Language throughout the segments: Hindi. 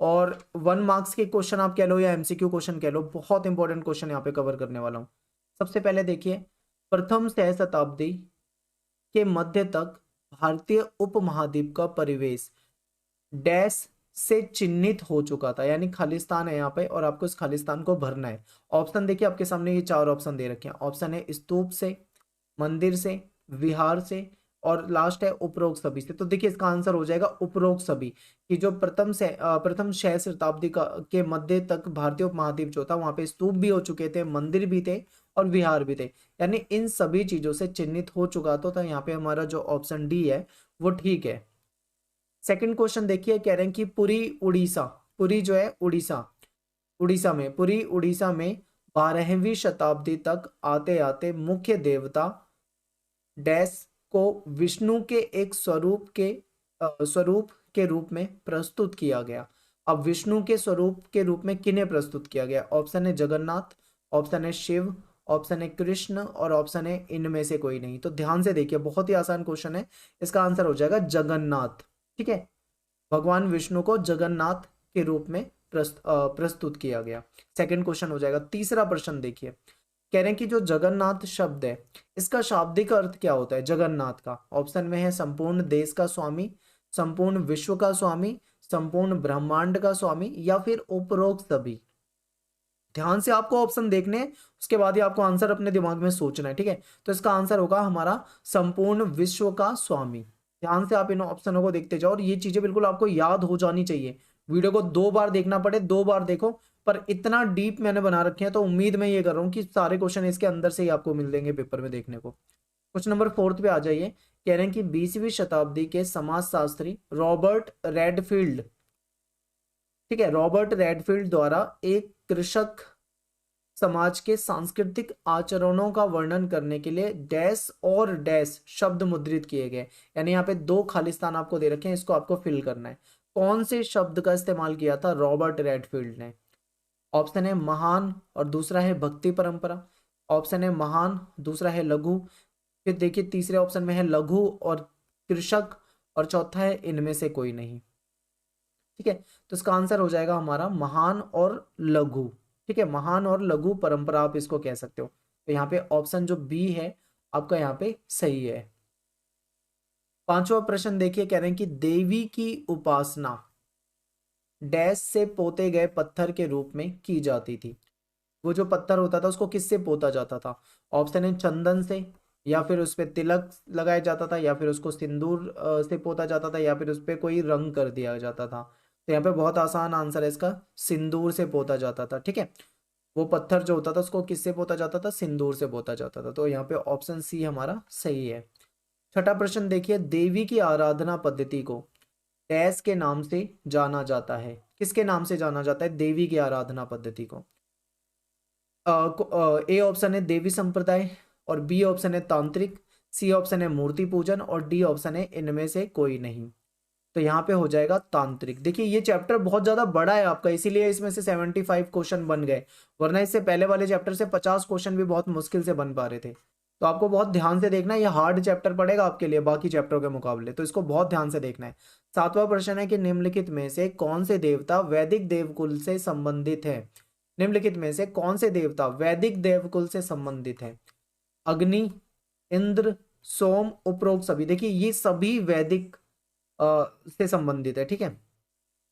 और 1 मार्क्स के क्वेश्चन आप कह लो या एमसीक्यू क्वेश्चन कह लो, बहुत इंपॉर्टेंट क्वेश्चन यहाँ पे कवर करने वाला हूँ। सबसे पहले देखिए, प्रथम सहस्त्राब्दी के मध्य तक भारतीय उपमहाद्वीप का परिवेश डैश से चिन्हित हो चुका था, यानी खालिस्तान है यहाँ पे और आपको इस खालिस्तान को भरना है। ऑप्शन देखिए आपके सामने, ये 4 ऑप्शन दे रखे हैं। ऑप्शन है स्तूप से, मंदिर से, विहार से और लास्ट है उपरोक्त सभी से। तो देखिए इसका आंसर हो जाएगा उपरोक्त सभी, कि जो प्रथम 6 शताब्दी का के मध्य तक भारतीय उपमहाद्वीप जो था वहां पे स्तूप भी हो चुके थे, मंदिर भी थे और विहार भी थे, यानी इन सभी चीजों से चिन्हित हो चुका तो था। यहाँ पे हमारा जो ऑप्शन डी है वो ठीक है। सेकंड क्वेश्चन देखिए, कह रहे हैं कि पुरी उड़ीसा, पुरी जो है उड़ीसा, पुरी उड़ीसा में 12वीं शताब्दी तक आते आते मुख्य देवता डैश को विष्णु के एक स्वरूप के रूप में प्रस्तुत किया गया। अब विष्णु के स्वरूप के रूप में किन्हें प्रस्तुत किया गया? ऑप्शन है जगन्नाथ, ऑप्शन है शिव, ऑप्शन है कृष्ण और ऑप्शन है इनमें से कोई नहीं। तो ध्यान से देखिए, बहुत ही आसान क्वेश्चन है, इसका आंसर हो जाएगा जगन्नाथ। ठीक है, भगवान विष्णु को जगन्नाथ के रूप में प्रस्तुत किया गया। सेकंड क्वेश्चन हो जाएगा। तीसरा प्रश्न देखिए, कह रहे हैं कि जो जगन्नाथ शब्द है इसका शाब्दिक अर्थ क्या होता है जगन्नाथ का? ऑप्शन में है संपूर्ण देश का स्वामी, संपूर्ण विश्व का स्वामी, संपूर्ण ब्रह्मांड का स्वामी या फिर उपरोक्त सभी। ध्यान से आपको ऑप्शन देखने हैं, उसके बाद ही आपको आंसर अपने दिमाग में सोचना है। ठीक है, तो इसका आंसर होगा हमारा संपूर्ण विश्व का स्वामी। ध्यान से आप इन ऑप्शनों को देखते जाओ और ये चीजें बिल्कुल आपको याद हो जानी चाहिए। वीडियो को 2 बार देखना पड़े 2 बार देखो, पर इतना डीप मैंने बना रखे हैं तो उम्मीद मैं ये कर रहा हूँ कि सारे क्वेश्चन इसके अंदर से ही आपको मिल देंगे पेपर में देखने को। क्वेश्चन नंबर 4 पे आ जाइए। कह रहे हैं कि 20वीं शताब्दी के समाजशास्त्री रॉबर्ट रेडफील्ड, ठीक है, रॉबर्ट रेडफील्ड द्वारा एक कृषक समाज के सांस्कृतिक आचरणों का वर्णन करने के लिए डैश और डैश शब्द मुद्रित किए गए। यानी यहाँ पे 2 खालिस्तान आपको दे रखे हैं, इसको आपको फिल करना है। कौन से शब्द का इस्तेमाल किया था रॉबर्ट रेडफील्ड ने? ऑप्शन है महान और दूसरा है भक्ति परंपरा, ऑप्शन है महान, दूसरा है लघु, फिर देखिए तीसरे ऑप्शन में है लघु और कृषक और चौथा है इनमें से कोई नहीं। ठीक है, तो इसका आंसर हो जाएगा हमारा महान और लघु। ठीक है, महान और लघु परंपरा आप इसको कह सकते हो। तो यहाँ पे ऑप्शन जो बी है आपका यहाँ पे सही है। पांचवा प्रश्न देखिए, कह रहे हैं कि देवी की उपासना डैश से पोते गए पत्थर के रूप में की जाती थी। वो जो पत्थर होता था उसको किससे पोता जाता था? ऑप्शन है चंदन से, या फिर उस पर तिलक लगाया जाता था, या फिर उसको सिंदूर से पोता जाता था, या फिर उस पर कोई रंग कर दिया जाता था। तो यहाँ पे बहुत आसान आंसर है इसका, सिंदूर से पोता जाता था। ठीक है, वो पत्थर जो होता था उसको किससे पोता जाता था? सिंदूर से पोता जाता था। तो यहाँ पे ऑप्शन सी हमारा सही है। छठा प्रश्न देखिए, देवी की आराधना पद्धति को डैश के नाम से जाना जाता है? किसके नाम से जाना जाता है देवी की आराधना पद्धति को? ए ऑप्शन है देवी संप्रदाय और बी ऑप्शन है तांत्रिक, सी ऑप्शन है मूर्ति पूजन और डी ऑप्शन है इनमें से कोई नहीं। तो यहाँ पे हो जाएगा तांत्रिक। देखिए ये चैप्टर बहुत ज्यादा बड़ा है आपका, इसीलिए इसमें से 75 क्वेश्चन बन गए, वरना इससे पहले वाले चैप्टर से 50 क्वेश्चन भी बहुत मुश्किल से बन पा रहे थे। तो आपको बहुत ध्यान से देखना है, ये हार्ड चैप्टर पड़ेगा आपके लिए बाकी चैप्टरों के मुकाबले, तो इसको बहुत ध्यान से देखना है। सातवां प्रश्न है कि निम्नलिखित में से कौन से देवता वैदिक देवकुल से संबंधित है? निम्नलिखित में से कौन से देवता वैदिक देवकुल से संबंधित है? अग्नि, इंद्र, सोम, उपरोक्त सभी। देखिए ये सभी वैदिक से संबंधित है। ठीक है,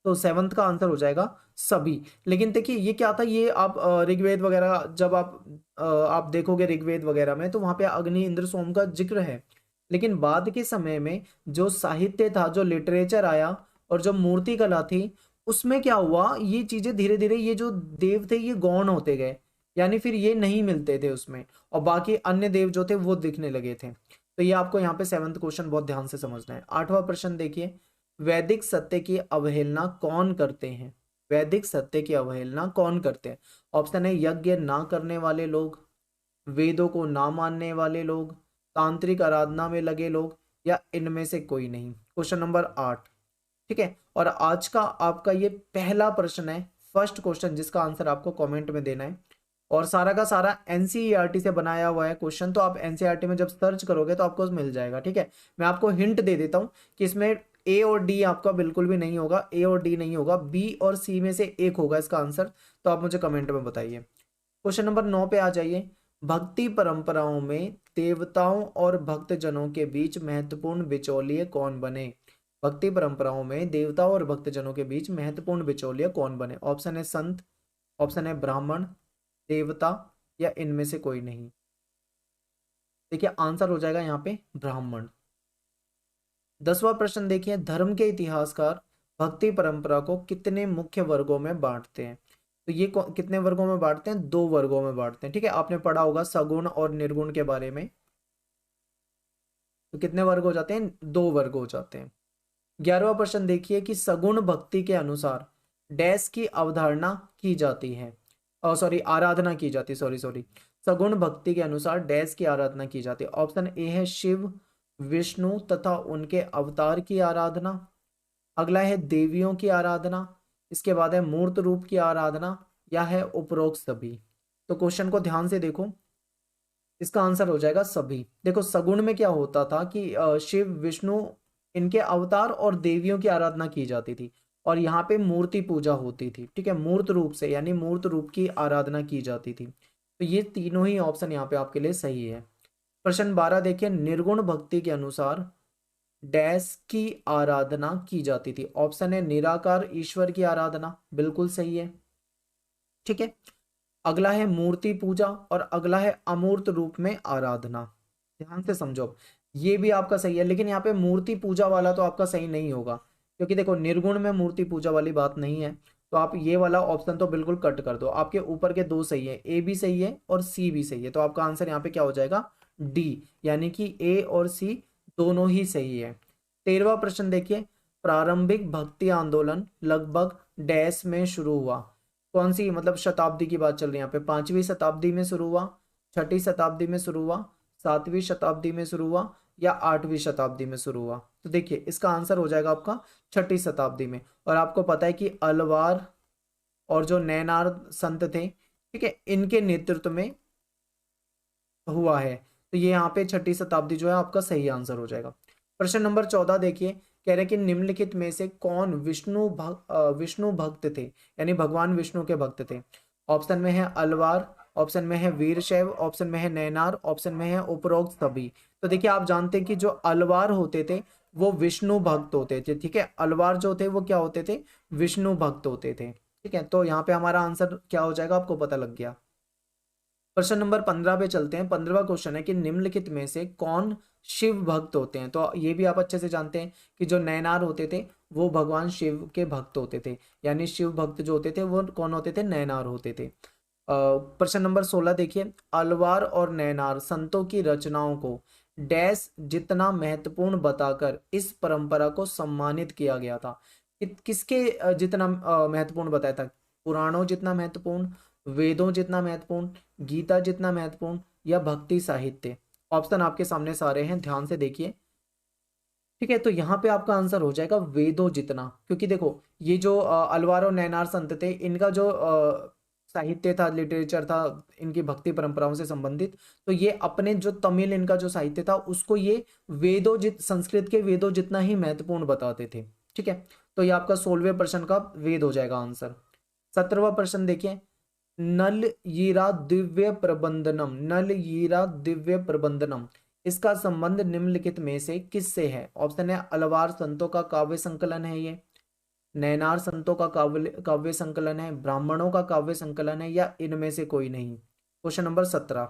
तो 7th का आंसर हो जाएगा सभी। लेकिन देखिए ये क्या था, ये आप ऋग्वेद वगैरह जब आप देखोगे ऋग्वेद वगैरह में तो वहां पे अग्नि, इंद्र, सोम का जिक्र है। लेकिन बाद के समय में जो साहित्य था, जो लिटरेचर आया और जो मूर्ति कला थी, उसमें क्या हुआ, ये चीजें धीरे धीरे ये जो देव थे ये गौण होते गए, यानी फिर ये नहीं मिलते थे उसमें, और बाकी अन्य देव जो थे वो दिखने लगे थे। तो ये आपको यहाँ पे 7th क्वेश्चन बहुत ध्यान से समझना है। 8वां प्रश्न देखिए, वैदिक सत्य की अवहेलना कौन करते हैं? वैदिक सत्य की अवहेलना कौन करते हैं? ऑप्शन है यज्ञ ना करने वाले लोग, वेदों को ना मानने वाले लोग, तांत्रिक आराधना में लगे लोग या इनमें से कोई नहीं। Question number 8। ठीक है, और आज का आपका ये पहला प्रश्न है, फर्स्ट क्वेश्चन, जिसका आंसर आपको कमेंट में देना है। और सारा का सारा एनसीईआरटी से बनाया हुआ है क्वेश्चन, तो आप एनसीईआरटी में जब सर्च करोगे तो आपको मिल जाएगा। ठीक है, मैं आपको हिंट दे देता हूँ कि इसमें ए और डी आपका बिल्कुल भी नहीं होगा, ए और डी नहीं होगा, बी और सी में से एक होगा इसका आंसर। तो आप मुझे कमेंट में बताइए। क्वेश्चन नंबर 9 पे आ जाइए। भक्ति परंपराओं में देवताओं और भक्तजनों के बीच महत्वपूर्ण बिचौलिए कौन बने? भक्ति परंपराओं में देवताओं और भक्तजनों के बीच महत्वपूर्ण बिचौलिया कौन बने? ऑप्शन है संत, ऑप्शन है ब्राह्मण, देवता, या इनमें से कोई नहीं। देखिए आंसर हो जाएगा यहाँ पे ब्राह्मण। 10वां प्रश्न देखिए, धर्म के इतिहासकार भक्ति परंपरा को कितने मुख्य वर्गों में बांटते हैं? तो ये कितने वर्गों में बांटते हैं? 2 वर्गों में बांटते हैं। ठीक है, आपने पढ़ा होगा सगुण और निर्गुण के बारे में। तो कितने वर्ग हो जाते हैं? 2 वर्ग हो जाते हैं। 11वां प्रश्न देखिए कि सगुण भक्ति के अनुसार डैश की अवधारणा की जाती है, और सॉरी आराधना की जाती है, सॉरी सगुण भक्ति के अनुसार डैश की आराधना की जाती है। ऑप्शन ए है शिव, विष्णु तथा उनके अवतार की आराधना। अगला है देवियों की आराधना। इसके बाद है मूर्त रूप की आराधना, या है उपरोक्त सभी। तो क्वेश्चन को ध्यान से देखो, इसका आंसर हो जाएगा सभी। देखो सगुण में क्या होता था कि शिव, विष्णु, इनके अवतार और देवियों की आराधना की जाती थी, और यहाँ पे मूर्ति पूजा होती थी। ठीक है, मूर्त रूप से यानी मूर्त रूप की आराधना की जाती थी। तो ये तीनों ही ऑप्शन यहाँ पे आपके लिए सही है। प्रश्न 12 देखिए, निर्गुण भक्ति के अनुसार डैश की आराधना की जाती थी। ऑप्शन है निराकार ईश्वर की आराधना, बिल्कुल सही है। ठीक है, अगला है मूर्ति पूजा, और अगला है अमूर्त रूप में आराधना। ध्यान से समझो, ये भी आपका सही है, लेकिन यहाँ पे मूर्ति पूजा वाला तो आपका सही नहीं होगा, क्योंकि देखो निर्गुण में मूर्ति पूजा वाली बात नहीं है। तो आप ये वाला ऑप्शन तो बिल्कुल कट कर दो। आपके ऊपर के 2 सही है, ए भी सही है और सी भी सही है। तो आपका आंसर यहाँ पे क्या हो जाएगा? डी, यानी कि ए और सी दोनों ही सही है। 13वां प्रश्न देखिए, प्रारंभिक भक्ति आंदोलन लगभग डैश में शुरू हुआ। कौन सी मतलब शताब्दी की बात चल रही है यहाँ पे? 5वीं शताब्दी में शुरू हुआ, 6ठी शताब्दी में शुरू हुआ, 7वीं शताब्दी में शुरू हुआ, या 8वीं शताब्दी में शुरू हुआ? तो देखिए इसका आंसर हो जाएगा आपका 6ठी शताब्दी में। और आपको पता है कि अलवार और जो नैनार संत थे, ठीक है, इनके नेतृत्व में हुआ है। तो ये यहाँ पे 6ठी शताब्दी जो है आपका सही आंसर हो जाएगा। प्रश्न नंबर 14 देखिए, कह रहे कि निम्नलिखित में से कौन विष्णु भक्त थे, यानी भगवान विष्णु के भक्त थे? ऑप्शन में है अलवार, ऑप्शन में है वीरशैव, ऑप्शन में है नैनार, ऑप्शन में है उपरोक्त सभी। तो देखिए आप जानते हैं कि जो अलवार होते थे वो विष्णु भक्त होते थे। ठीक है, अलवार जो थे वो क्या होते थे? विष्णु भक्त होते थे। ठीक है, तो यहाँ पे हमारा आंसर क्या हो जाएगा आपको पता लग गया। प्रश्न नंबर 15 पे चलते हैं। 15वां क्वेश्चन है कि निम्नलिखित में से कौन शिव भक्त होते हैं? तो ये भी आप अच्छे से जानते हैं कि जो नैनार होते थे वो भगवान शिव के भक्त होते थे, यानी शिव भक्त जो होते थे वो कौन होते थे? नैनार होते थे। प्रश्न नंबर 16 देखिए, अलवार और नैनार संतों की रचनाओं को डैश जितना महत्वपूर्ण बताकर इस परंपरा को सम्मानित किया गया था। किसके जितना महत्वपूर्ण बताया था? पुराणों जितना महत्वपूर्ण, वेदों जितना महत्वपूर्ण, गीता जितना महत्वपूर्ण, या भक्ति साहित्य? ऑप्शन आपके सामने सारे हैं, ध्यान से देखिए। ठीक है, तो यहाँ पे आपका आंसर हो जाएगा वेदों जितना, क्योंकि देखो ये जो अलवार और नैनार संत थे, इनका जो साहित्य था, लिटरेचर था, इनकी भक्ति परंपराओं से संबंधित, तो ये अपने जो तमिल इनका जो साहित्य था उसको ये संस्कृत के वेदों जितना ही महत्वपूर्ण बताते थे। ठीक है, तो ये आपका 16वें प्रश्न का वेद हो जाएगा आंसर। 17वां प्रश्न देखिए, नल यीरा दिव्य प्रबंधनम, नल यीरा दिव्य प्रबंधनम, इसका संबंध निम्नलिखित में से किससे है? ऑप्शन है अलवार संतों का काव्य संकलन है ये, नैनार संतों का काव्य संकलन है, ब्राह्मणों का काव्य संकलन है, या इनमें से कोई नहीं? Question number 17।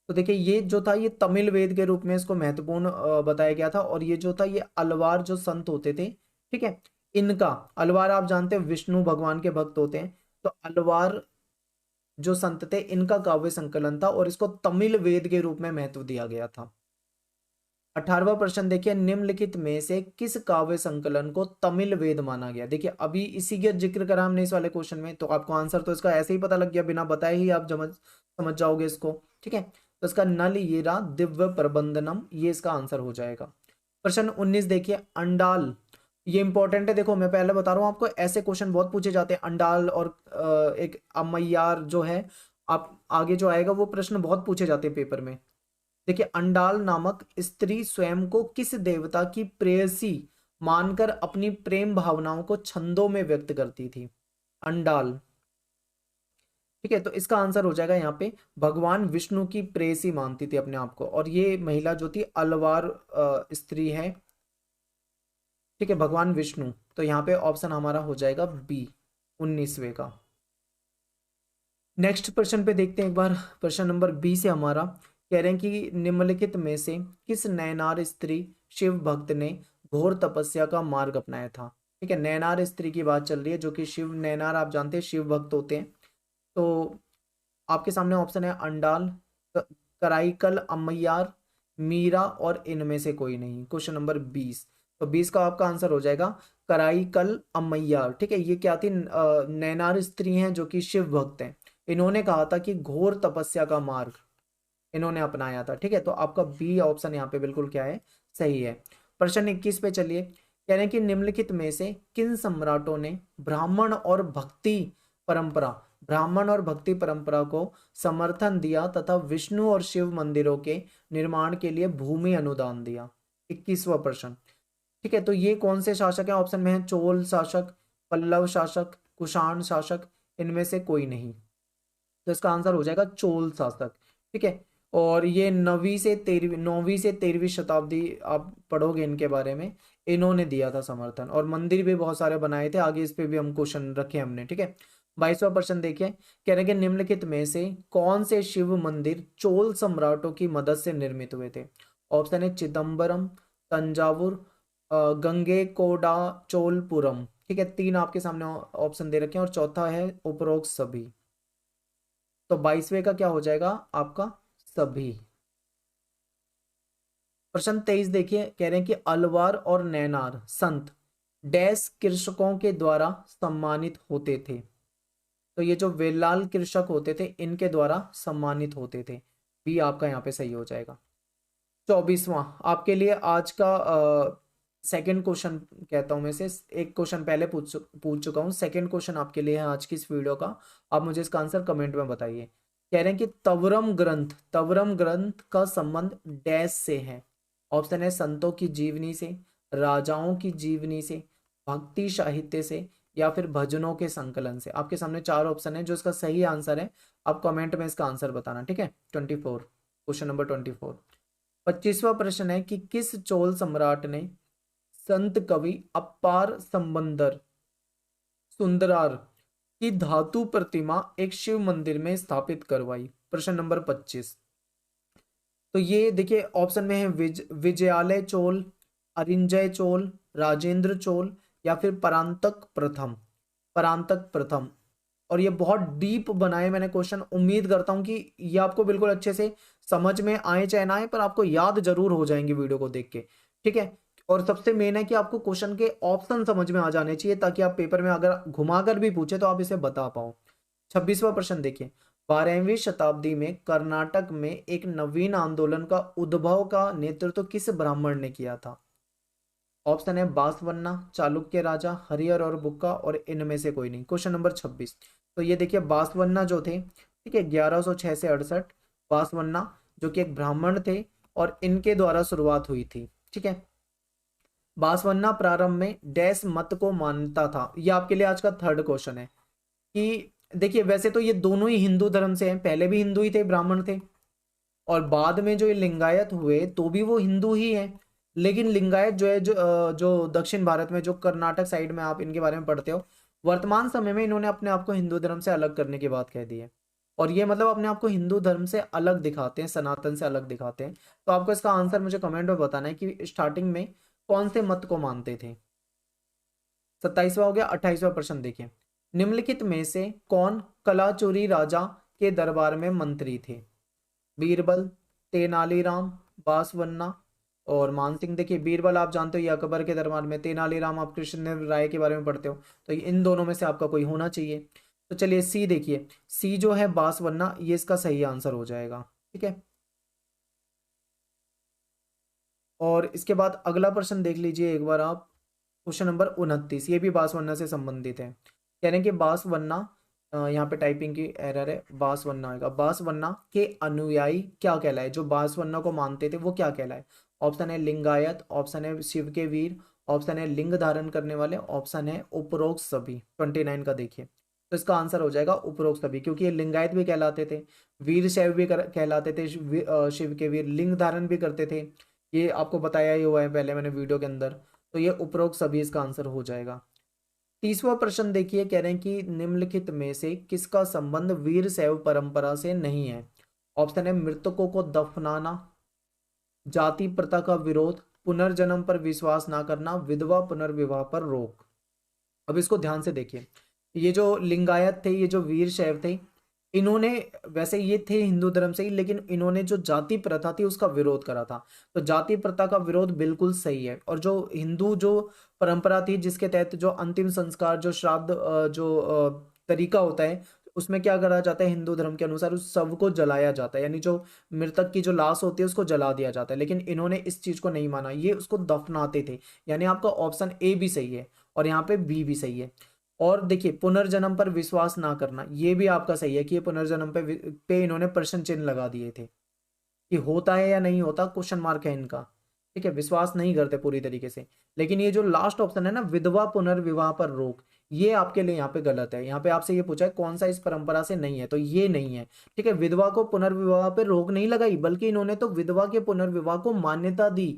तो देखिए ये जो था ये तमिल वेद के रूप में इसको महत्वपूर्ण बताया गया था, और ये जो था ये अलवार जो संत होते थे, ठीक है, इनका, अलवार आप जानते हैं विष्णु भगवान के भक्त होते हैं, तो अलवार जो संत थे इनका काव्य संकलन था, और इसको तमिल वेद के रूप में महत्व दिया गया था। 18वां प्रश्न देखिए, निम्नलिखित में से किस काव्य संकलन को तमिल वेद माना गया? देखिए अभी इसी का जिक्र करा हमने इस वाले क्वेश्चन में, तो आपको आंसर तो इसका ऐसे ही पता लग गया, बिना बताए ही आप समझ जाओगे इसको। ठीक है, तो इसका नल यीरा दिव्य प्रबंधनम, ये इसका आंसर हो जाएगा। प्रश्न 19 देखिए, अंडाल, ये इंपॉर्टेंट है। देखो मैं पहले बता रहा हूँ आपको, ऐसे क्वेश्चन बहुत पूछे जाते हैं। अंडाल और एक अम्मैयार जो है, आप आगे जो आएगा वो प्रश्न बहुत पूछे जाते हैं पेपर में। देखिए अंडाल नामक स्त्री स्वयं को किस देवता की प्रेयसी मानकर अपनी प्रेम भावनाओं को छंदों में व्यक्त करती थी। अंडाल। ठीक है, तो इसका आंसर हो जाएगा यहाँ पे भगवान विष्णु की प्रेयसी मानती थी अपने आप को, और ये महिला जो थी अलवार स्त्री है। ठीक है, भगवान विष्णु। तो यहाँ पे ऑप्शन हमारा हो जाएगा बी, 19वें का। नेक्स्ट प्रश्न पे देखते हैं एक बार। प्रश्न नंबर बी से हमारा कह रहे हैं कि निम्नलिखित में से किस नैनार स्त्री शिव भक्त ने घोर तपस्या का मार्ग अपनाया था। ठीक है, नैनार स्त्री की बात चल रही है, जो कि शिव, नैनार आप जानते हैं शिव भक्त होते हैं। तो आपके सामने ऑप्शन है अंडाल, कराईकल, अम्मैयार, मीरा और इनमें से कोई नहीं। Question number 20। तो 20 का आपका आंसर हो जाएगा कराईकल अम्मैयार। ठीक है, ये क्या थी, नैनार स्त्री हैं जो कि शिव भक्त हैं। इन्होंने कहा था कि घोर तपस्या का मार्ग इन्होंने अपनाया था। ठीक है, तो आपका बी ऑप्शन यहाँ पे बिल्कुल क्या है, सही है। प्रश्न 21 पे चलिए। कह रहे हैं कि निम्नलिखित में से किन सम्राटों ने ब्राह्मण और भक्ति परंपरा को समर्थन दिया तथा विष्णु और शिव मंदिरों के निर्माण के लिए भूमि अनुदान दिया। 21वां प्रश्न। ठीक है, तो ये कौन से शासक हैं, ऑप्शन में है चोल शासक, पल्लव शासक, कुषाण शासक, इनमें से कोई नहीं। तो इसका आंसर हो जाएगा चोल शासक। ठीक है, और ये 9वीं से 13वीं शताब्दी आप पढ़ोगे इनके बारे में, इन्होंने दिया था समर्थन, और मंदिर भी बहुत सारे बनाए थे। आगे इस पे भी हम क्वेश्चन रखे हमने। ठीक है, 22वां प्रश्न देखिए। कह रहे हैं कि निम्नलिखित में से कौन से शिव मंदिर चोल सम्राटों की मदद से निर्मित हुए थे। ऑप्शन है चिदम्बरम, तंजावुर, गंगेकोंडा चोलपुरम। ठीक है, तीन आपके सामने ऑप्शन दे रखे हैं, और चौथा है उपरोक्त सभी। तो 22वें का क्या हो जाएगा आपका, सभी। प्रश्न 23 देखिए। कह रहे हैं कि अलवार और नैनार संत डैश कृषकों के द्वारा सम्मानित होते थे। तो ये जो वेलाल कृषक होते थे इनके द्वारा सम्मानित होते थे। बी आपका यहाँ पे सही हो जाएगा। 24वां आपके लिए आज का सेकंड क्वेश्चन कहता हूं मैं से, एक क्वेश्चन पहले पूछ चुका हूं, सेकंड क्वेश्चन आपके लिए है आज की इस वीडियो का। आप मुझे इसका आंसर कमेंट में बताइए। कह रहे हैं कि तवरम ग्रंथ का संबंध डैश से है। ऑप्शन है संतों की जीवनी से, राजाओं की जीवनी से, भक्ति साहित्य से, या फिर भजनों के संकलन से। आपके सामने चार ऑप्शन है, जो इसका सही आंसर है आप कमेंट में इसका आंसर बताना। ठीक है, 24, क्वेश्चन नंबर 24। 25वां प्रश्न है कि किस चोल सम्राट ने संत कवि अपार संबंदर सुंदरार की धातु प्रतिमा एक शिव मंदिर में स्थापित करवाई। प्रश्न नंबर 25। तो ये देखिए ऑप्शन में है विजयालय चोल, अरिंजय चोल, राजेंद्र चोल, या फिर परांतक प्रथम। और ये बहुत डीप बनाए मैंने क्वेश्चन, उम्मीद करता हूं कि ये आपको बिल्कुल अच्छे से समझ में आए चाहे ना आए, पर आपको याद जरूर हो जाएंगे वीडियो को देख के। ठीक है, और सबसे मेन है कि आपको क्वेश्चन के ऑप्शन समझ में आ जाने चाहिए, ताकि आप पेपर में अगर घुमाकर भी पूछे तो आप इसे बता पाओ। 26वां प्रश्न देखिए। 12वीं शताब्दी में कर्नाटक में एक नवीन आंदोलन का उद्भव का नेतृत्व किस ब्राह्मण ने किया था। ऑप्शन है बासवन्ना, चालुक्य राजा, हरिहर और बुक्का, और इनमें से कोई नहीं। Question number 26। तो ये देखिए बासवन्ना जो थे, ठीक है, 1106 से 68, बासवन्ना जो कि एक ब्राह्मण थे, और इनके द्वारा शुरुआत हुई थी। ठीक है, बासवन्ना प्रारंभ में डैश मत को मानता था। ये आपके लिए आज का थर्ड क्वेश्चन है कि देखिए वैसे तो ये दोनों ही हिंदू धर्म से हैं, पहले भी हिंदू ही थे, ब्राह्मण थे, और बाद में जो ये लिंगायत हुए तो भी वो हिंदू ही हैं। लेकिन लिंगायत जो है, जो दक्षिण भारत में, जो कर्नाटक साइड में आप इनके बारे में पढ़ते हो, वर्तमान समय में इन्होंने अपने आप को हिंदू धर्म से अलग करने की बात कह दी है, और ये मतलब अपने आप को हिंदू धर्म से अलग दिखाते हैं, सनातन से अलग दिखाते हैं। तो आपको इसका आंसर मुझे कमेंट में बताना है कि स्टार्टिंग में कौन से मत को मानते थे। 27वां हो गया। 28वां प्रश्न देखिए। निम्नलिखित में से कौन कलाचुरी राजा के दरबार में मंत्री थे। बीरबल, तेनालीराम, बासवन्ना और मानसिंह। देखिए बीरबल आप जानते हो ये अकबर के दरबार में, तेनालीराम आप कृष्ण राय के बारे में पढ़ते हो, तो इन दोनों में से आपका कोई होना चाहिए। तो चलिए सी देखिए, सी जो है बासवन्ना, ये इसका सही आंसर हो जाएगा। ठीक है, और इसके बाद अगला प्रश्न देख लीजिए एक बार आप। क्वेश्चन नंबर 29, ये भी बासवन्ना से संबंधित है। कह रहे हैं कि बासवन्ना, यहाँ पे टाइपिंग की एरर है, बासवन्ना आएगा। बासवन्ना के अनुयायी क्या कहलाए, जो बासवन्ना को मानते थे वो क्या कहलाए। ऑप्शन है लिंगायत, ऑप्शन है शिव के वीर, ऑप्शन है लिंग धारण करने वाले, ऑप्शन है उपरोक्त सभी। 29 का देखिए, तो इसका आंसर हो जाएगा उपरोक्त सभी, क्योंकि ये लिंगायत भी कहलाते थे, वीर शैव भी कहलाते थे, शिव के वीर लिंग धारण भी करते थे, ये आपको बताया ही हुआ है पहले मैंने वीडियो के अंदर। तो ये उपरोक्त सभी इसका आंसर हो जाएगा। 30वां प्रश्न देखिए, कह रहे हैं कि निम्नलिखित में से किसका संबंध वीर शैव परंपरा से नहीं है। ऑप्शन है मृतकों को दफनाना, जाति प्रथा का विरोध, पुनर्जन्म पर विश्वास ना करना, विधवा पुनर्विवाह पर रोक। अब इसको ध्यान से देखिए, ये जो लिंगायत थे, ये जो वीर शैव थे, इन्होंने, वैसे ये थे हिंदू धर्म से ही, लेकिन इन्होंने जो जाति प्रथा थी उसका विरोध करा था। तो जाति प्रथा का विरोध बिल्कुल सही है। और जो हिंदू जो परंपरा थी जिसके तहत जो अंतिम संस्कार, जो श्राद्ध, तरीका होता है, उसमें क्या करा जाता है हिंदू धर्म के अनुसार, उस शव को जलाया जाता है, यानी जो मृतक की जो लाश होती है उसको जला दिया जाता है। लेकिन इन्होंने इस चीज को नहीं माना, ये उसको दफनाते थे। यानी आपका ऑप्शन ए भी सही है और यहाँ पे बी भी सही है। और देखिए पुनर्जन्म पर विश्वास ना करना, ये भी आपका सही है कि ये पुनर्जन्म पे इन्होंने प्रश्न चिन्ह लगा दिए थे कि होता है या नहीं होता, क्वेश्चन मार्क है इनका। ठीक है, विश्वास नहीं करते पूरी तरीके से। लेकिन ये जो लास्ट ऑप्शन है ना, विधवा पुनर्विवाह पर रोक, ये आपके लिए यहाँ पे गलत है। यहाँ पे आपसे ये पूछा है कौन सा इस परंपरा से नहीं है, तो ये नहीं है। ठीक है, विधवा को पुनर्विवाह पर रोक नहीं लगाई, बल्कि इन्होंने तो विधवा के पुनर्विवाह को मान्यता दी,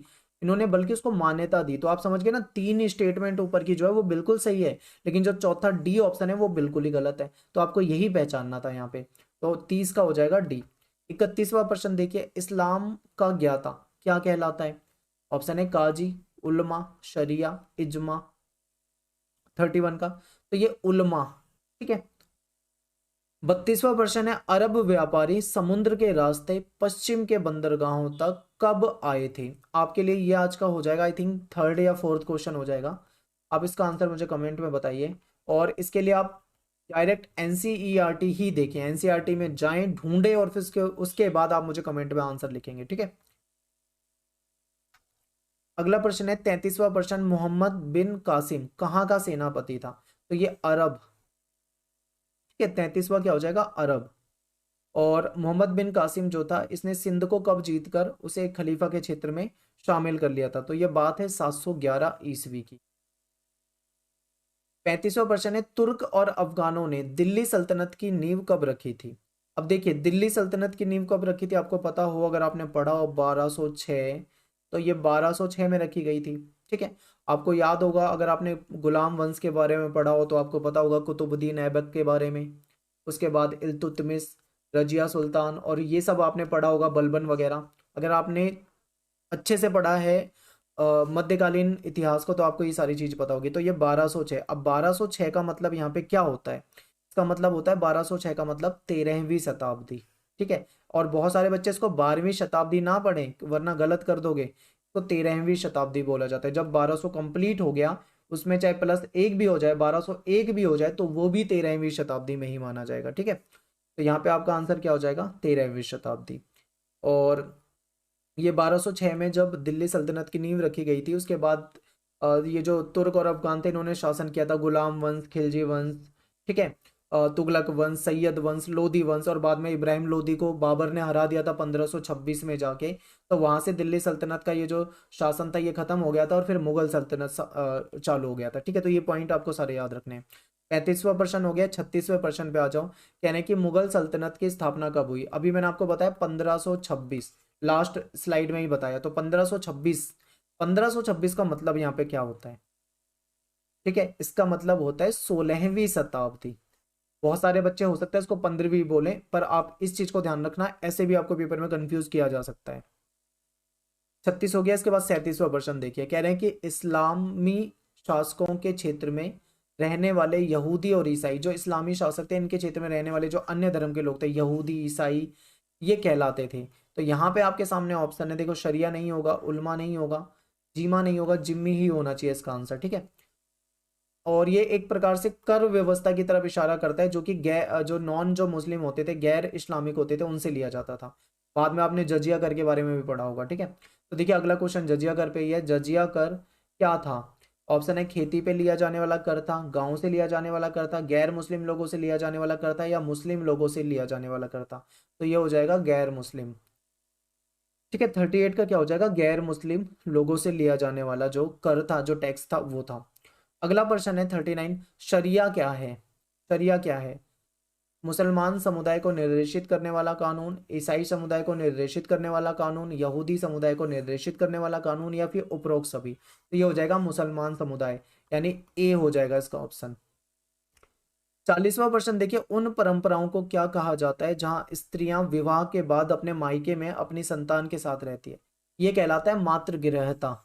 इन्होंने बल्कि उसको मान्यता दी। तो आप समझ गए ना, 3 स्टेटमेंट ऊपर की जो है वो बिल्कुल सही है, लेकिन जो चौथा डी ऑप्शन है वो बिल्कुल ही गलत है। तो आपको यही पहचानना था यहाँ पे। तो 30 का हो जाएगा डी। 31वां प्रश्न देखिए, इस्लाम का ज्ञाता क्या कहलाता है। ऑप्शन है काजी, उल्मा, शरिया, इजमा। 31 का, तो ये उल्मा। ठीक है। 32वां प्रश्न है, अरब व्यापारी समुद्र के रास्ते पश्चिम के बंदरगाहों तक कब आए थे। आपके लिए ये आज का हो जाएगा, आई थिंक थर्ड या फोर्थ क्वेश्चन हो जाएगा। आप इसका आंसर मुझे कमेंट में बताइए। और इसके लिए आप डायरेक्ट एनसीईआरटी ही देखें, एनसीईआरटी में जाएं, ढूंढें, और फिर उसके बाद आप मुझे कमेंट में आंसर लिखेंगे। ठीक है। अगला प्रश्न है 33वां प्रश्न, मोहम्मद बिन कासिम कहाँ का सेनापति था। तो ये अरब। ठीक है, 33वां क्या हो जाएगा, अरब। और मोहम्मद बिन कासिम जो था, इसने सिंध को कब जीतकर उसे एक खलीफा के क्षेत्र में शामिल कर लिया था। तो यह बात है 711 ईस्वी की। 35वां प्रश्न है, तुर्क और अफगानों ने दिल्ली सल्तनत की नींव कब रखी थी। अब देखिए, दिल्ली सल्तनत की नींव कब रखी थी, आपको पता हो, अगर आपने पढ़ा हो 1206, तो ये 1206 में रखी गई थी। ठीक है। आपको याद होगा, अगर आपने गुलाम वंश के बारे में पढ़ा हो तो आपको पता होगा कुतुबुद्दीन ऐबक के बारे में, उसके बाद इल्तुतमिश, रजिया सुल्तान, और ये सब आपने पढ़ा होगा, बलबन वगैरह। अगर आपने अच्छे से पढ़ा है मध्यकालीन इतिहास को, तो आपको ये सारी चीज पता होगी। तो ये 1206। अब 1206 का मतलब यहाँ पे क्या होता है, इसका मतलब होता है 1206 का मतलब 13वीं शताब्दी। ठीक है। और बहुत सारे बच्चे इसको 12वीं शताब्दी ना पढ़ें, वरना गलत कर दोगे। तो 13वीं शताब्दी बोला जाता है। जब 1200 कंप्लीट हो गया, उसमें चाहे +1 भी हो जाए, 1201 भी हो जाए, तो वो भी 13वीं शताब्दी में ही माना जाएगा। ठीक है। तो यहाँ पे आपका आंसर क्या हो जाएगा, 13वीं शताब्दी। और ये 1206 में जब दिल्ली सल्तनत की नींव रखी गई थी, उसके बाद ये जो तुर्क और अफगान थे, इन्होंने शासन किया था। गुलाम वंश, खिलजी वंश, ठीक है, तुगलक वंश, सैयद वंश, लोधी वंश, और बाद में इब्राहिम लोधी को बाबर ने हरा दिया था 1526 में जाके। तो वहां से दिल्ली सल्तनत का ये जो शासन था ये खत्म हो गया था, और फिर मुगल सल्तनत चालू हो गया था। ठीक है। तो ये पॉइंट आपको सारे याद रखने हैं। 35वां प्रश्न हो गया। 36वें प्रश्न पे आ जाओ। कहने की मुगल सल्तनत की स्थापना कब हुई। अभी मैंने आपको बताया 1526, लास्ट स्लाइड में ही बताया। तो 1526, 1526 का मतलब यहाँ पे क्या होता है। ठीक है, इसका मतलब होता है 16वीं शताब्दी। बहुत सारे बच्चे हो सकता है इसको 15वीं बोले, पर आप इस चीज को ध्यान रखना, ऐसे भी आपको पेपर में कंफ्यूज किया जा सकता है। 36 हो गया। इसके बाद 37वां प्रश्न देखिए, कह रहे हैं कि इस्लामी शासकों के क्षेत्र में रहने वाले यहूदी और ईसाई, जो इस्लामी शासक थे, इनके क्षेत्र में रहने वाले जो अन्य धर्म के लोग थे, यहूदी, ईसाई, ये कहलाते थे। तो यहाँ पे आपके सामने ऑप्शन है, देखो, शरिया नहीं होगा, उल्मा नहीं होगा, जीमा नहीं होगा, जिम्मी ही होना चाहिए इसका आंसर। ठीक है। और ये एक प्रकार से कर व्यवस्था की तरफ इशारा करता है, जो कि जो नॉन जो मुस्लिम होते थे, गैर इस्लामिक होते थे, उनसे लिया जाता था। बाद में आपने जजिया कर के बारे में भी पढ़ा होगा। ठीक है। तो देखिए, अगला क्वेश्चन जजिया कर पे ही है। जजिया कर क्या था। ऑप्शन है खेती पे लिया जाने वाला कर था, गांव से लिया जाने वाला कर था, गैर मुस्लिम लोगों से लिया जाने वाला कर था, या मुस्लिम लोगों से लिया जाने वाला कर था। तो ये हो जाएगा गैर मुस्लिम। ठीक है। 38 का क्या हो जाएगा, गैर मुस्लिम लोगों से लिया जाने वाला जो कर था, जो टैक्स था वो था। अगला प्रश्न है 39, शरिया क्या है। शरिया क्या है, मुसलमान समुदाय को निर्देशित करने वाला कानून, ईसाई समुदाय को निर्देशित करने वाला कानून, यहूदी समुदाय को निर्देशित करने वाला कानून, या फिर उपरोक्त सभी। तो ये हो जाएगा मुसलमान समुदाय, यानी ए हो जाएगा इसका ऑप्शन। 40वां प्रश्न देखिए, उन परंपराओं को क्या कहा जाता है जहां स्त्रियां विवाह के बाद अपने मायके में अपनी संतान के साथ रहती है। ये कहलाता है मातृगृहता।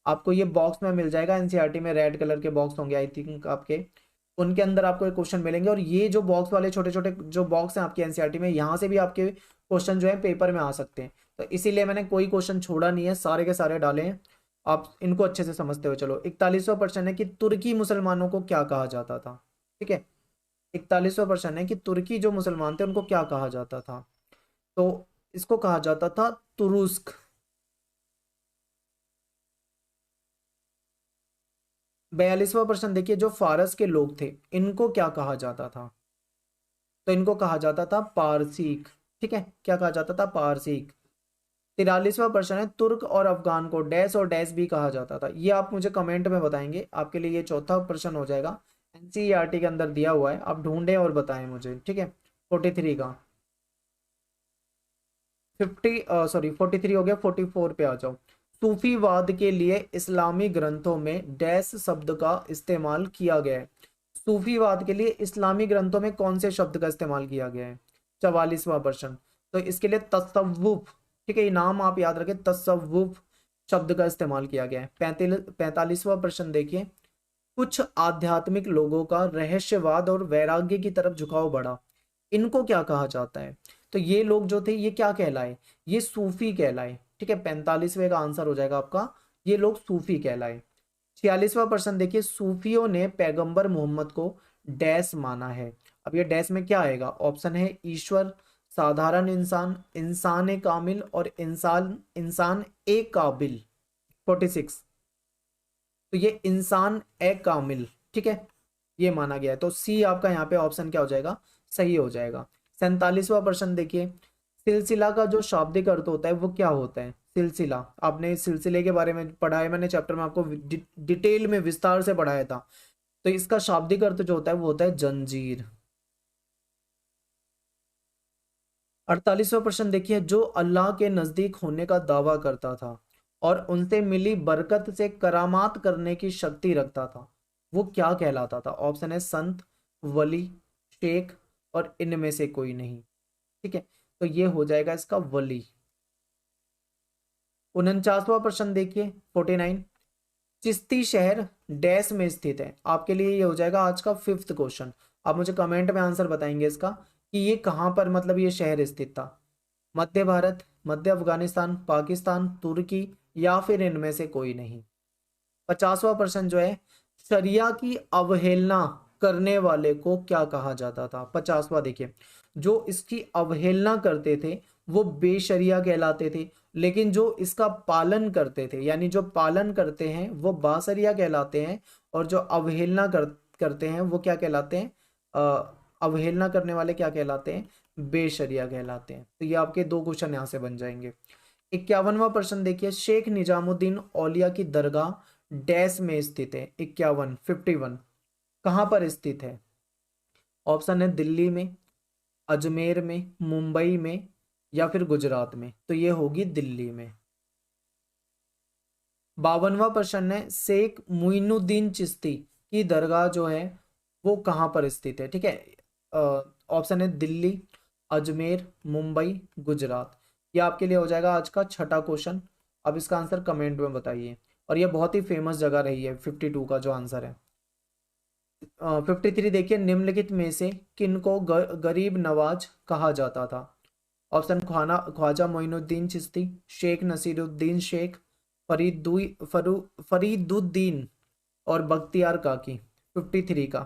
आपको ये बॉक्स में मिल जाएगा, एनसीईआरटी में रेड कलर के बॉक्स होंगे आई थिंक आपके, उनके अंदर आपको एक क्वेश्चन मिलेंगे। और ये जो बॉक्स वाले छोटे छोटे जो बॉक्स हैं आपके एनसीईआरटी में, यहाँ से भी आपके क्वेश्चन जो है पेपर में आ सकते हैं। तो इसीलिए मैंने कोई क्वेश्चन छोड़ा नहीं है, सारे के सारे डाले हैं, आप इनको अच्छे से समझते हो। चलो 41वां प्रश्न है कि तुर्की मुसलमानों को क्या कहा जाता था। ठीक है, 41वां प्रश्न है कि तुर्की जो मुसलमान थे उनको क्या कहा जाता था। तो इसको कहा जाता था तुरुस्क। 42वां प्रश्न देखिए, जो फारस के लोग थे इनको क्या कहा जाता था। तो इनको कहा जाता था पारसीक। ठीक है, क्या कहा जाता था, पारसीक। 43वां प्रश्न है, तुर्क और अफगान को डैश और डैश भी कहा जाता था। ये आप मुझे कमेंट में बताएंगे, आपके लिए ये चौथा प्रश्न हो जाएगा, एनसीईआरटी के अंदर दिया हुआ है, आप ढूंढें और बताएं मुझे। ठीक है, 43 का 43 हो गया, 44 पे आ जाओ। सूफीवाद के लिए इस्लामी ग्रंथों में डैश शब्द का इस्तेमाल किया गया है। सूफीवाद के लिए इस्लामी ग्रंथों में कौन से शब्द का इस्तेमाल किया गया है। 44वां प्रश्न, तो इसके लिए तसव्वुफ, ठीक है, ये नाम आप याद रखें, तसव्वुफ शब्द का इस्तेमाल किया गया है। 45वां प्रश्न देखिए, कुछ आध्यात्मिक लोगों का रहस्यवाद और वैराग्य की तरफ झुकाव बढ़ा, इनको क्या कहा जाता है। तो ये लोग जो थे ये क्या कहलाए, ये सूफी कहलाए। ठीक है, 45वें का आंसर हो जाएगा आपका, ये लोग सूफी कहलाए। 46वां प्रश्न देखिए, सूफियों ने पैगंबर मोहम्मद को डैश माना है। अब ये डैश में क्या आएगा, ऑप्शन है ईश्वर, साधारण इंसान, इंसान कामिल, और इंसान इंसान ए काबिल। 46, तो ये इंसान ए कामिल, ठीक है, ये माना गया है। तो सी आपका यहाँ पे ऑप्शन क्या हो जाएगा, सही हो जाएगा। 47वां प्रश्न देखिए, सिलसिला का जो शाब्दिक अर्थ होता है वो क्या होता है। सिलसिला, आपने इस सिलसिले के बारे में पढ़ा है, मैंने चैप्टर में आपको डिटेल में विस्तार से पढ़ाया था। तो इसका शाब्दिक अर्थ जो होता है वो होता है जंजीर। 48वां प्रश्न देखिए, जो अल्लाह के नजदीक होने का दावा करता था और उनसे मिली बरकत से करामात करने की शक्ति रखता था, वो क्या कहलाता था। ऑप्शन है संत, वली, शेख, और इनमें से कोई नहीं। ठीक है, तो ये हो जाएगा इसका वली। 49वां प्रश्न देखिए, 49, चिश्ती शहर डैश में स्थित है। आपके लिए ये हो जाएगा आज का 5th क्वेश्चन। आप मुझे कमेंट में आंसर बताएंगे इसका कि ये कहाँ पर मतलब ये शहर स्थित था। मध्य भारत, मध्य अफगानिस्तान, पाकिस्तान, तुर्की, या फिर इनमें से कोई नहीं। 50वां प्रश्न जो है, शरिया की अवहेलना करने वाले को क्या कहा जाता था। 50वां देखिए, जो इसकी अवहेलना करते थे वो बेशरिया कहलाते थे, लेकिन जो इसका पालन करते थे, यानी जो पालन करते हैं वो बाशरिया कहलाते हैं, और जो अवहेलना करते हैं वो क्या कहलाते हैं, अवहेलना करने वाले क्या कहलाते हैं, बेशरिया कहलाते हैं। तो ये आपके दो क्वेश्चन यहाँ से बन जाएंगे। 51वां प्रश्न देखिए, शेख निजामुद्दीन औलिया की दरगाह डैश में स्थित है। 51 कहाँ पर स्थित है। ऑप्शन है दिल्ली में, अजमेर में, मुंबई में, या फिर गुजरात में। तो ये होगी दिल्ली में। 52वां प्रश्न है, शेख मुइनुद्दीन चिश्ती की दरगाह जो है वो कहाँ पर स्थित है। ठीक है, ऑप्शन है दिल्ली, अजमेर, मुंबई, गुजरात। ये आपके लिए हो जाएगा आज का छठा क्वेश्चन। अब इसका आंसर कमेंट में बताइए, और ये बहुत ही फेमस जगह रही है 52 का जो आंसर है। 53 देखिए, निम्नलिखित में से किनको गरीब नवाज कहा जाता था। ऑप्शन ख्वाजा मोइनुद्दीन चिश्ती, शेख नसीरुद्दीन शेख, फरीदुद्दीन, और बख्तियार काकी। 53 का,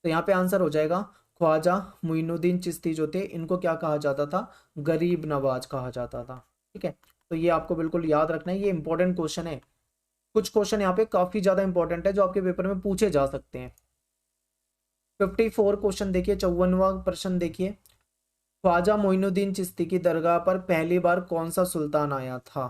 तो यहाँ पे आंसर हो जाएगा ख्वाजा मोइनुद्दीन चिश्ती जो थे इनको क्या कहा जाता था, गरीब नवाज कहा जाता था। ठीक है, तो ये आपको बिल्कुल याद रखना है, ये इंपॉर्टेंट क्वेश्चन है। कुछ क्वेश्चन यहाँ पे काफी ज्यादा इंपॉर्टेंट है जो आपके पेपर में पूछे जा सकते हैं। 54 क्वेश्चन देखिए, 54वां प्रश्न देखिए, ख्वाजा मोइनुद्दीन चिश्ती की दरगाह पर पहली बार कौन सा सुल्तान आया था?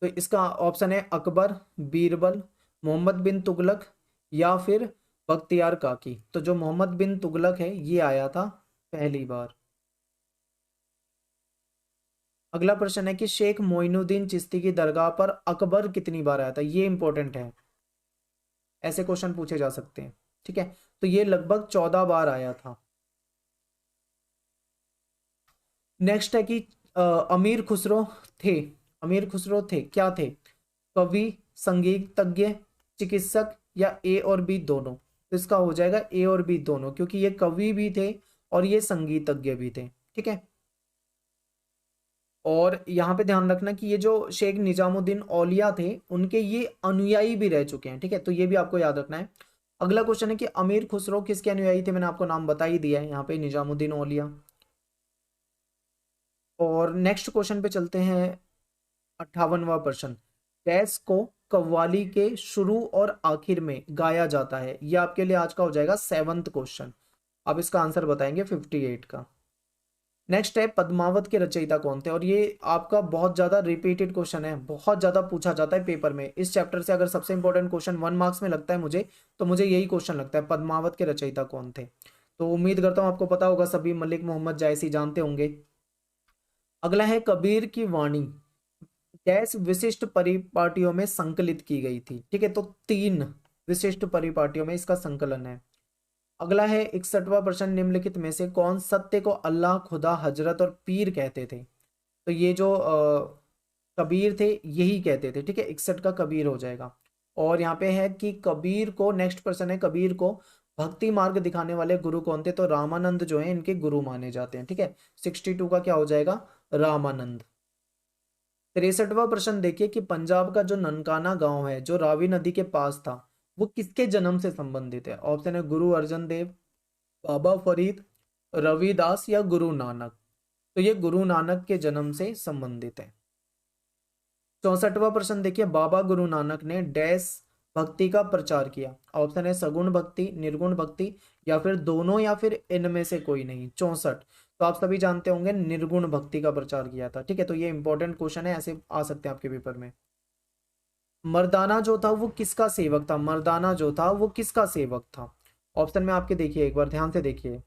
तो इसका ऑप्शन है अकबर, बीरबल, मोहम्मद बिन तुगलक या फिर बख्तियार काकी। तो जो मोहम्मद बिन तुगलक है ये आया था पहली बार। अगला प्रश्न है कि शेख मोइनुद्दीन चिश्ती की दरगाह पर अकबर कितनी बार आया था? ये इंपॉर्टेंट है, ऐसे क्वेश्चन पूछे जा सकते हैं। ठीक है, तो ये लगभग 14 बार आया था। नेक्स्ट है कि अमीर खुसरो थे, अमीर खुसरो थे क्या थे? कवि, संगीतज्ञ, चिकित्सक या ए और बी दोनों? तो इसका हो जाएगा ए और बी दोनों, क्योंकि ये कवि भी थे और ये संगीतज्ञ भी थे। ठीक है, और यहाँ पे ध्यान रखना कि ये जो शेख निजामुद्दीन औलिया थे उनके ये अनुयायी भी रह चुके हैं। ठीक है, तो ये भी आपको याद रखना है। अगला क्वेश्चन है कि अमीर खुसरो किसके अनुयायी थे? मैंने आपको नाम बता ही दिया है यहाँ पे, निजामुद्दीन औलिया। और नेक्स्ट क्वेश्चन पे चलते हैं, 58वां प्रश्न। डैश को कव्वाली के शुरू और आखिर में गाया जाता है? ये आपके लिए आज का हो जाएगा 7th क्वेश्चन। अब इसका आंसर बताएंगे 58 का। नेक्स्ट है पद्मावत के रचयिता कौन थे? और ये आपका बहुत ज्यादा रिपीटेड क्वेश्चन है, बहुत ज्यादा पूछा जाता है पेपर में। इस चैप्टर से अगर सबसे इंपॉर्टेंट क्वेश्चन 1 मार्क्स में लगता है मुझे, तो मुझे यही क्वेश्चन लगता है, पद्मावत के रचयिता कौन थे? तो उम्मीद करता हूँ आपको पता होगा, सभी मलिक मोहम्मद जायसी जानते होंगे। अगला है कबीर की वाणी डैश विशिष्ट परिपाटियों में संकलित की गई थी? ठीक है, तो 3 विशिष्ट परिपाटियों में इसका संकलन है। अगला है 61वां प्रश्न, निम्नलिखित में से कौन सत्य को अल्लाह, खुदा, हजरत और पीर कहते थे? तो ये जो कबीर थे यही कहते थे। ठीक है, 61 का कबीर हो जाएगा। और यहाँ पे है कि कबीर को, नेक्स्ट प्रश्न है, कबीर को भक्ति मार्ग दिखाने वाले गुरु कौन थे? तो रामानंद जो है इनके गुरु माने जाते हैं। ठीक है, 62 का क्या हो जाएगा? रामानंद। 63वां प्रश्न देखिए कि पंजाब का जो ननकाना गांव है जो रावी नदी के पास था, वो किसके जन्म से संबंधित है? ऑप्शन है गुरु अर्जन देव, बाबा फरीद, रविदास या गुरु नानक। तो ये गुरु नानक के जन्म से संबंधित है। 64वां प्रश्न देखिए, बाबा गुरु नानक ने डैश भक्ति का प्रचार किया? ऑप्शन है सगुण भक्ति, निर्गुण भक्ति या फिर दोनों या फिर इनमें से कोई नहीं। 64, तो आप सभी जानते होंगे निर्गुण भक्ति का प्रचार किया था। ठीक है, तो ये इंपॉर्टेंट क्वेश्चन है, ऐसे आ सकते हैं आपके पेपर में। मर्दाना जो था वो किसका सेवक था? मर्दाना जो था वो किसका सेवक था? ऑप्शन में आपके देखिए, एक बार ध्यान से देखिए।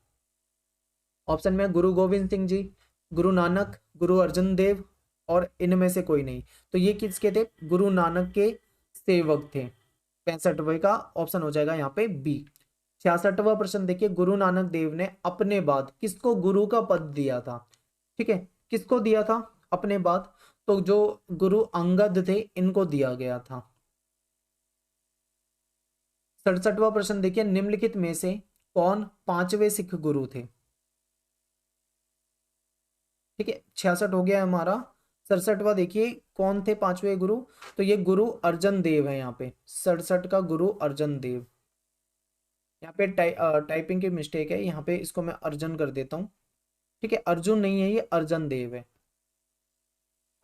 ऑप्शन में गुरु गोविंद सिंह जी, गुरु नानक, गुरु अर्जन देव और इनमें से कोई नहीं। तो ये किसके थे? गुरु नानक के सेवक थे। 65वें का ऑप्शन हो जाएगा यहाँ पे बी। 66वां प्रश्न देखिए, गुरु नानक देव ने अपने बाद किसको गुरु का पद दिया था? ठीक है, किसको दिया था अपने बाद? तो जो गुरु अंगद थे इनको दिया गया था। 67वां प्रश्न देखिए, निम्नलिखित में से कौन 5वें सिख गुरु थे? ठीक है, 66 हो गया हमारा। 67वां देखिए, कौन थे 5वें गुरु? तो ये गुरु अर्जन देव है यहाँ पे, 67 का गुरु अर्जन देव। यहाँ पे टाइपिंग की मिस्टेक है, यहाँ पे इसको मैं अर्जन कर देता हूँ। ठीक है, अर्जुन नहीं है, ये अर्जन देव है।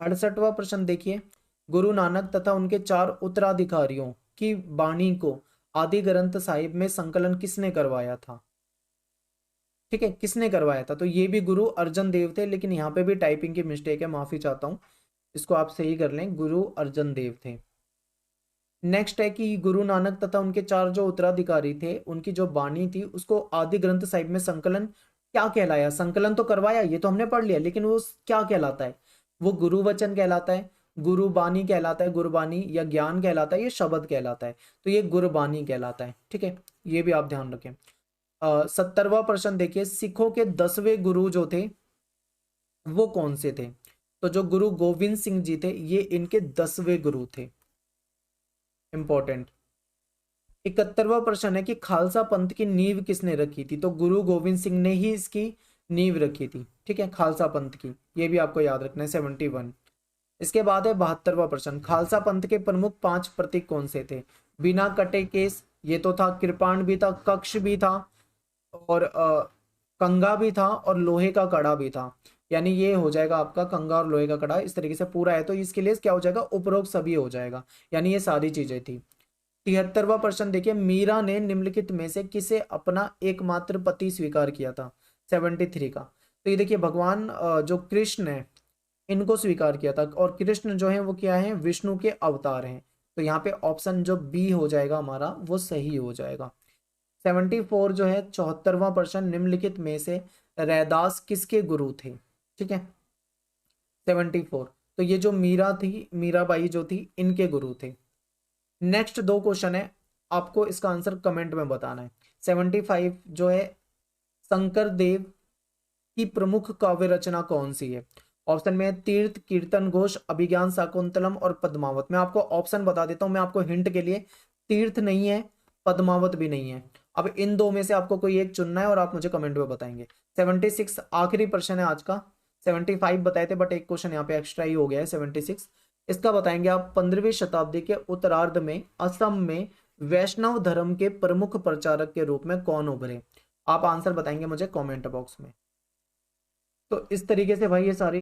68वां प्रश्न देखिए, गुरु नानक तथा उनके 4 उत्तराधिकारियों की वाणी को आदि ग्रंथ साहिब में संकलन किसने करवाया था? ठीक है, किसने करवाया था? तो ये भी गुरु अर्जन देव थे, लेकिन यहाँ पे भी टाइपिंग की मिस्टेक है, माफी चाहता हूँ, इसको आप सही कर लें, गुरु अर्जन देव थे। नेक्स्ट है कि गुरु नानक तथा उनके 4 जो उत्तराधिकारी थे उनकी जो वाणी थी उसको आदि ग्रंथ साहिब में संकलन क्या कहलाया? संकलन तो करवाया, ये तो हमने पढ़ लिया, लेकिन वो क्या कहलाता है? वो गुरु वचन कहलाता है, गुरुबानी कहलाता है, गुरबानी या ज्ञान कहलाता है, ये शब्द कहलाता है। तो ये गुरबानी कहलाता है। ठीक है, ये भी आप ध्यान रखें। 70वां प्रश्न देखिए, सिखों के 10वें गुरु जो थे वो कौन से थे? तो जो गुरु गोविंद सिंह जी थे ये इनके 10वें गुरु थे। इंपॉर्टेंट। 71वां प्रश्न है कि खालसा पंथ की नींव किसने रखी थी? तो गुरु गोविंद सिंह ने ही इसकी नींव रखी थी। ठीक है, खालसा पंथ की, ये भी आपको याद रखना है। 71। इसके बाद है 72वां प्रश्न, खालसा पंथ के प्रमुख 5 प्रतीक कौन से थे? बिना कटे केस, ये तो था, कृपाण भी था, कक्ष भी था और कंगा भी था और लोहे का कड़ा भी था। यानी ये हो जाएगा आपका कंगा और लोहे का कड़ा, इस तरीके से पूरा है, तो इसके लिए क्या हो जाएगा? उपरोक्त सभी हो जाएगा, यानी ये सारी चीजें थी। 73वां प्रश्न देखिए, मीरा ने निम्नलिखित में से किसे अपना एकमात्र पति स्वीकार किया था? 73 का। तो ये देखिए भगवान जो कृष्ण है इनको स्वीकार किया था, और कृष्ण जो है वो क्या है, विष्णु के अवतार हैं। तो यहाँ पे ऑप्शन जो बी हो जाएगा हमारा वो सही हो जाएगा। 74 जो है 74वां प्रश्न, निम्नलिखित में से रैदास किसके गुरु थे? ठीक है 74, तो ये जो मीरा थी, मीराबाई जो थी, इनके गुरु थे। नेक्स्ट दो क्वेश्चन है, आपको इसका आंसर कमेंट में बताना है। 75 जो है, शंकर देव की प्रमुख काव्य रचना कौन सी है? ऑप्शन में है तीर्थ, कीर्तन घोष, अभिज्ञान शाकुंतलम और पद्मावत। मैं आपको ऑप्शन बता देता हूं, मैं आपको हिंट के लिए, तीर्थ नहीं है, पद्मावत भी नहीं है। अब इन दो में से आपको कोई एक चुनना है और आप मुझे कमेंट में बताएंगे। 76 आखिरी प्रश्न है आज का। 75 बताए थे बट एक क्वेश्चन यहाँ पे एक्स्ट्रा ही हो गया है। 76 इसका बताएंगे आप। 15वीं शताब्दी के उत्तरार्ध में असम में वैष्णव धर्म के प्रमुख प्रचारक के रूप में कौन उभरे? आप आंसर बताएंगे मुझे कमेंट बॉक्स में। तो इस तरीके से भाई ये सारी